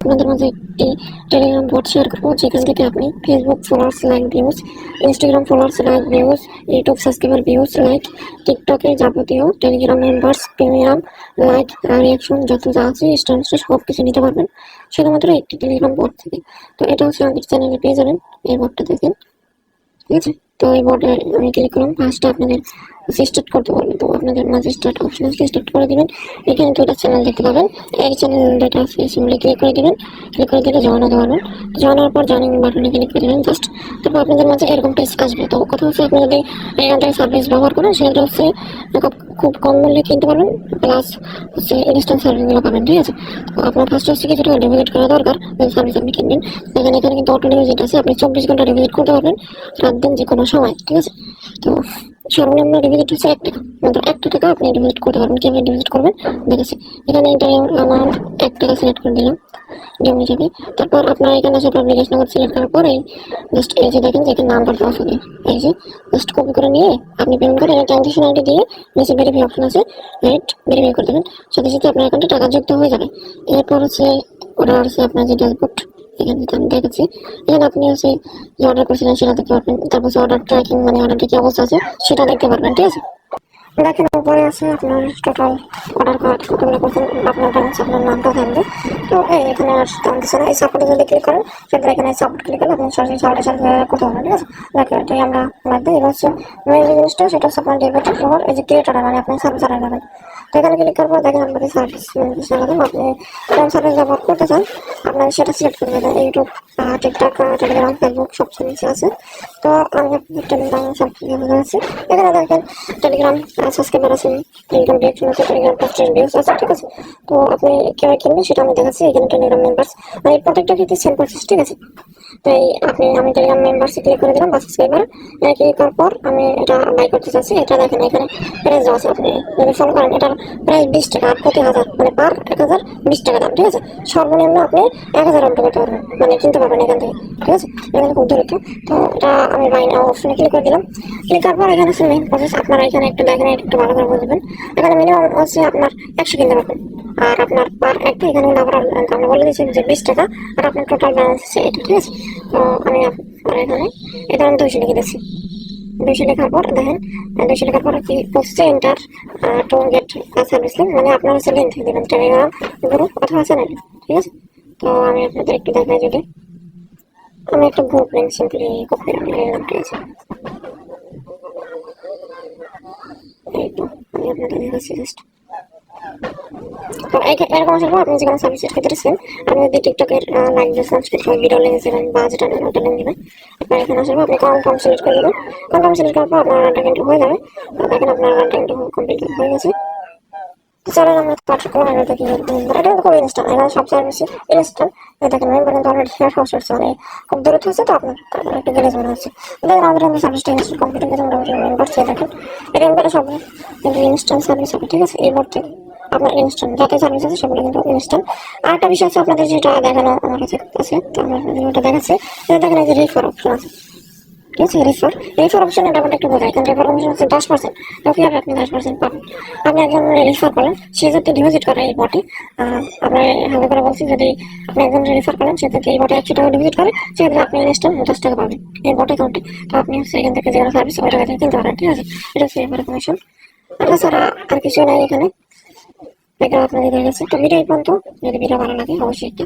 আপনাদের মাঝে একটি টেলিগ্রাম বট শেয়ার করবো, যেখান থেকে আপনি Facebook followers, like, views, Instagram followers, like, views, YouTube subscriber, views, like, টিকটকে যাবতীয় Telegram members, premium, like, reaction যত যা আছে স্ট্যাটাস সব কিছু নিতে পারবেন শুধুমাত্র একটি টেলিগ্রাম বট থেকে। তো এটা হচ্ছে আমাদের চ্যানেলে পেয়ে যাবেন, এই বটটা দেখেন, ঠিক আছে। তো এই বটে আমি ক্লিক করলাম, ফার্স্টে আপনাদের স্টার্ট করতে পারবেন। তো আপনাদের মাঝে স্টার্ট অপশন আছে, স্টার্ট করে দিবেন। এখানে দুটো চ্যানেল দেখতে পাবেন, এই চ্যানেল যেটা আছে সিম্পলি ক্লিক করে দিবেন। ক্লিক করে দিলে জয়েন হতে পারবেন। জয়েন হওয়ার পর জয়েনিং বাটনে ক্লিক করে দিবেন জাস্ট। তারপর আপনাদের মাঝে এরকম পেজ আসবে। তো কথা হচ্ছে আপনি যদি এখান থেকে সার্ভিস ব্যবহার করেন, সেটা হচ্ছে খুব কম মূল্যে কিনতে পারবেন, প্লাস হচ্ছে ইনস্ট্যান্ট সার্ভিসগুলো পাবেন, ঠিক আছে। তো আপনার ফার্স্ট হচ্ছে কিছুটা ডিপোজিট করা দরকার, সার্ভিস আপনি কিনবেন। দেখেন এখানে কিন্তু অটো ডিপোজিট আছে, আপনি 24 ঘন্টা ডিপোজিট করতে পারবেন, রাত দিন যে কোনো সময়, ঠিক আছে। তো সর্বনিম্ন ডিপোজিট হচ্ছে 1 টাকা, মাত্র 1 টাকা আপনি ডিপোজিট করতে পারবেন। কিভাবে ডিপোজিট করবেন দেখেছি, এখানে এটা আমার 1 টাকা সিলেক্ট করে দিলাম জমি হিসাবে। তারপর আপনার এখানে এসে পাবলিকেশ নগর সিলেক্ট করার পরে জাস্ট এই যে দেখেন যে এখানে নাম্বার দেওয়া থাকে, এই যে জাস্ট কপি করে নিয়ে আপনি পেমেন্ট করে ট্রানজেকশন আইডি দিয়ে নিচে ভেরিফাই অপশন আছে, রাইট, ভেরিফাই করে দেবেন। সাথে সাথে আপনার অ্যাকাউন্টে টাকা যুক্ত হয়ে যাবে। এরপর হচ্ছে ওটা হচ্ছে আপনার যে ড্যাশবোর্ড, এখানে আমি দেখাচ্ছি। এখানে আপনি হচ্ছে যে অর্ডার করছিলেন সেটা দেখতে পারবেন, তারপর অর্ডার ট্র্যাকিং মানে অর্ডারটি কি অবস্থা আছে সেটা দেখতে পারবেন, ঠিক আছে। দেখেন উপরে আছে আপনার টোটাল অর্ডার কার্ড কতগুলো করছেন, আপনার ব্যালেন্স, আপনার নামটা থাকবে। তো এখানে আর কিছু না, এই সাপোর্টে যদি ক্লিক করেন সেটা এখানে সাপোর্ট ক্লিক করলে আপনি সরাসরি সাপোর্টের সাথে করতে পারবেন, ঠিক আছে। দেখেন এটাই আমরা লাগবে। এবার হচ্ছে মেন যে জিনিসটা সেটা হচ্ছে আপনার ডেবিটের খবর, এই যে ক্রিয়েট অর্ডার মানে আপনি সার্ভিস অর্ডার নেবেন। তো এখানে ক্লিক করার পর দেখেন আপনাদের সার্ভিস লাগাবেন, আপনি সার্ভিস ব্যবহার করতে চান আপনার সেটা সিলেক্ট করে দেবেন। ইউটিউব, টিকটক, টেলিগ্রাম, ফেসবুক সব সার্ভিস আছে। তো আমি আপনাদের টেলিগ্রাম সার্ভিস আছে। এখানে দেখেন টেলিগ্রাম সাবস্ক্রাইবার আছে, টেলিগ্রাম রিয়াকশন আছে, টেলিগ্রাম পোস্টের ভিউজ আছে, ঠিক আছে। তো আপনি কিভাবে কিনবেন সেটা আমি দেখাচ্ছি। এখানে টেলিগ্রাম মেম্বার্স মানে প্রত্যেকটা ক্ষেত্রে সেম প্রসেস, ঠিক আছে। তো আমি টেলিগ্রাম মেম্বার্সে ক্লিক করে দিলাম বা সাবস্ক্রাইবার ক্লিক করার পর আমি এটা বাই করতে চাচ্ছি। এটা দেখেন এখানে প্রাইস আছে, আপনি যদি ফলো করেন এটার প্রাইস 20 টাকা, আর প্রতি হাজার মানে পার 1000 20 টাকা দাম, ঠিক আছে। সর্বনিম্ন আপনি 1000 অর্ডার করতে পারবেন, মানে কিনতে পারবেন এখান থেকে, ঠিক আছে। এখানে খুব দূরত্ব। তো এটা আমি বাই নাও অপশনে ক্লিক করে দিলাম। ক্লিক করার পর এখানে হচ্ছে মেইন প্রসেস, আপনারা এখানে একটু দেখেন, একটু ভালো করে বুঝবেন। এখানে মিনিমাম হচ্ছে আপনার 100 কিনতে পারবেন, আর আপনার পার একটা এখানে আমরা বলে দিচ্ছি যে 20 টাকা, আর আপনার টোটাল ব্যালেন্স হচ্ছে এটা, ঠিক আছে। তো আমি আপনার এখানে এটা আমি 200 লিখে দিচ্ছি। 200 লেখার পর দেখেন 200 লেখার পর কি বলছে, enter to get service link, মানে আপনার হচ্ছে লিঙ্ক দেবেন টেলিগ্রাম গ্রুপ অথবা চ্যানেল, ঠিক আছে। তো আমি আপনাদের একটু দেখাই, যদি আমি একটা গ্রুপ লিঙ্ক সিম্পলি কপি করে নিলাম, ঠিক আছে। এই তো আমি আপনাদের দেখাচ্ছি জাস্ট। তো এরকম আসার পর আপনি যেখানে সার্ভিসের ক্ষেত্রে সেম, আপনি যদি টিকটকের লাইক দিয়ে সাবস্ক্রাইব করে ভিডিও লিঙ্ক দেবেন বা যেটা নেন ওটা লিঙ্ক দেবেন। আপনার এখানে আসার পর আপনি কনফার্ম সিলেক্ট করে দেবেন। কনফার্ম সিলেক্ট করার পর আপনার রানটা কিন্তু হয়ে যাবে। দেখেন আপনার রানটা কিন্তু কমপ্লিট হয়ে গেছে। চলেন আমরা পার্টিকুলার দেখি, এটা কিন্তু খুব ইনস্ট্যান্ট, এখানে সব সার্ভিসই ইনস্ট্যান্ট। দেখেন মেম্বার কিন্তু অলরেডি শেয়ার হওয়া হচ্ছে, মানে খুব দূরত্ব হচ্ছে, তো আপনার একটু গ্যারেজ মনে হচ্ছে। দেখেন আমাদের সার্ভিসটা ইনস্ট্যান্ট কমপ্লিট হয়ে গেছে, মোটামুটি মেম্বার চেয়ে দেখেন এটা মেম্বারে সব কিন্তু ইনস্ট্যান্ট সার্ভিস হবে, ঠিক আছে। এই বোর্ড থেকে আপনার ইনস্ট্যান্ট যত সার্ভিস আছে সেগুলো কিন্তু ইনস্ট্যান্ট। আর একটা বিষয় আছে আপনাদের যেটা দেখানো আমার কাছে আছে, তো আমরা ওটা দেখাচ্ছি। দেখেন এই যে রেফার অপশন আছে, ঠিক আছে। রেফার অপশন এটা একটু বোঝায়, কারণ রেফার অপশন হচ্ছে 10%। তো কিভাবে আপনি 10% পাবেন, আপনি একজন রেফার করেন, সে যদি ডিপোজিট করে এই বটে, আপনার হাতে করে বলছি, যদি আপনি একজন রেফার করেন সে যদি এই বটে 100 টাকা ডিপোজিট করে, সেক্ষেত্রে আপনি ইনস্ট্যান্ট 10 টাকা পাবেন এই বট অ্যাকাউন্টে। তো আপনি হচ্ছে এখান থেকে যেগুলো সার্ভিস ওই টাকা থেকে কিনতে পারেন, ঠিক আছে। এটা হচ্ছে রেফার কমিশন। তাছাড়া আর কিছু নাই এখানে, এটা আপনাদের দেখা গেছে। তো ভিডিও এই পর্যন্ত, যদি ভিডিও ভালো লাগে অবশ্যই একটা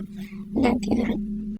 লাইক দিয়ে দেবেন।